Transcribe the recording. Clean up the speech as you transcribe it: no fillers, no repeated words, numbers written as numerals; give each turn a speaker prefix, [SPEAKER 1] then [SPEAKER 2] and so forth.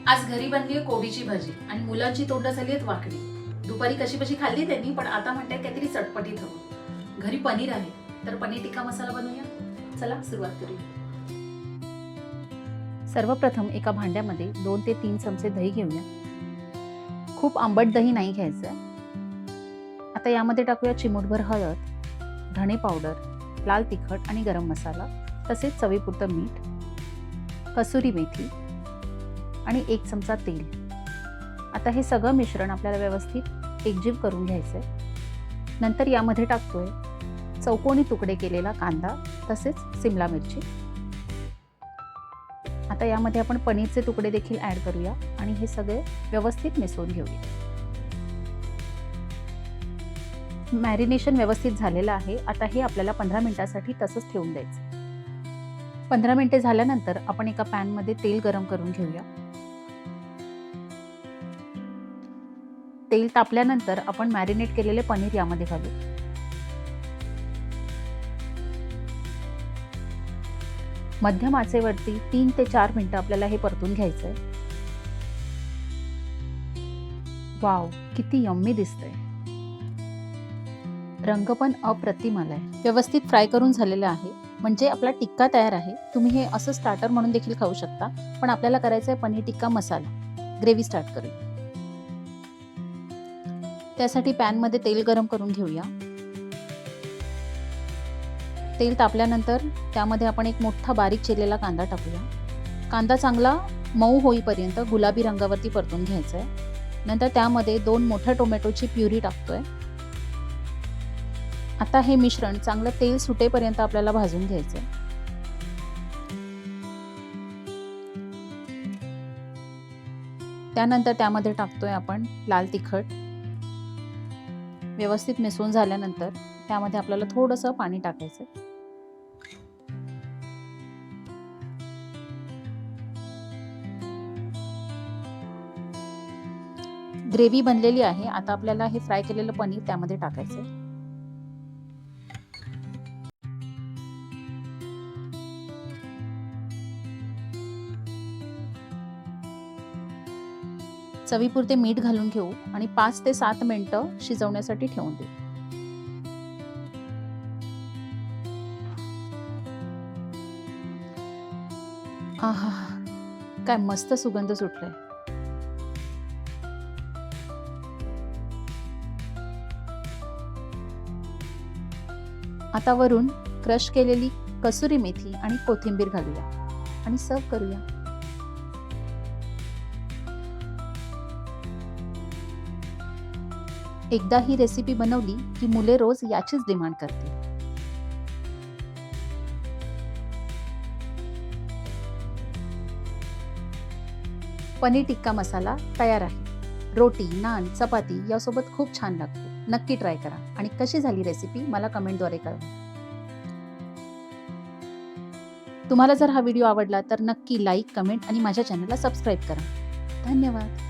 [SPEAKER 1] आज घरी बनली आहे कोबीची भाजी आणि मुलांची तोंड झाली आहेत वाकडी. दुपारी कशी खाल्ली त्यांनी, पण आता म्हणतात काहीतरी चटपटीत हवं. घरी पनीर आहे, तर पनीर टिक्का मसाला बनवूया. चला सुरुवात करूया.
[SPEAKER 2] सर्वप्रथम एका भांड्यामध्ये 2 ते 3 चमचे दही घेऊया. खूप आंबट दही नाही घ्यायचं. आता यामध्ये टाकूया चिमूटभर हळद, धणे पावडर, लाल तिखट आणि गरम मसाला, तसेच चवीपुरतं मीठ, कसुरी मेथी आणि 1 चमचा तेल. आता हे सगळं मिश्रण आपल्याला व्यवस्थित एकजीव करून घ्यायचंय. नंतर यामध्ये टाकतोय चौकोनी तुकडे केलेला कांदा, तसेच सिमला मिरची. आता यामध्ये आपण पनीरचे तुकडे देखील ॲड करूया आणि हे सगळे व्यवस्थित मिसळून घेऊया. मॅरिनेशन व्यवस्थित झालेलं आहे. आता हे आपल्याला 15 मिनिटांसाठी तसंच ठेवून द्यायचं. 15 मिनिटे झाल्यानंतर आपण एका पॅनमध्ये तेल गरम करून घेऊया. तेल तापल्यानंतर आपण मॅरिनेट केलेले पनीर यामध्ये घालू. मध्यम आचेवरती 3 ते 4 मिनिटं आपल्याला हे परतून घ्यायचंय. वाव, किती यम्मी दिसतंय. रंग पण अप्रतिम आलाय. व्यवस्थित फ्राय करून झालेलं आहे, म्हणजे आपला टिक्का तयार आहे. तुम्ही हे असं स्टार्टर म्हणून देखील खाऊ शकता, पण आपल्याला करायचं आहे पनीर टिक्का मसाला. ग्रेव्ही स्टार्ट करूया. त्यासाठी पॅनमध्ये तेल गरम करून घेऊया. तेल तापल्यानंतर त्यामध्ये आपण एक मोठा बारीक चिरलेला कांदा टाकूया. कांदा चांगला मऊ होईपर्यंत गुलाबी रंगावरती परतून घ्यायचा आहे. नंतर त्यामध्ये 2 मोठ्या टोमॅटोची प्युरी टाकतोय. आता हे मिश्रण चांगलं तेल सुटेपर्यंत आपल्याला भाजून घ्यायचं. त्यानंतर त्यामध्ये टाकतोय आपण लाल तिखट. व्यवस्थित मिसळून झाल्यानंतर त्यामध्ये आपल्याला थोडंसं पाणी टाकायचं. ग्रेव्ही बनलेली आहे. आता आपल्याला हे फ्राय केलेलं पनीर त्यामध्ये टाकायचं. चवीपुरते मीठ घालून घेऊ आणि 5 ते 7 मिनिटं शिजवण्यासाठी ठेवून देऊ. आहा, काय मस्त सुगंध सुटलाय. आता वरून क्रश केलेली कसुरी मेथी आणि कोथिंबीर घालूया आणि सर्व करूया. एकदा ही रेसिपी बनवली की मुले रोज याचीच डिमांड करतील. पनीर टिक्का मसाला तयार आहे. रोटी, नान, चपाती यासोबत खूप छान लागतो. नक्की ट्राय करा आणि कशी झाली रेसिपी मला कमेंटद्वारे कळवा. तुम्हाला जर हा व्हिडिओ आवडला तर नक्की लाईक, कमेंट आणि माझ्या चॅनलला सबस्क्राईब करा. धन्यवाद.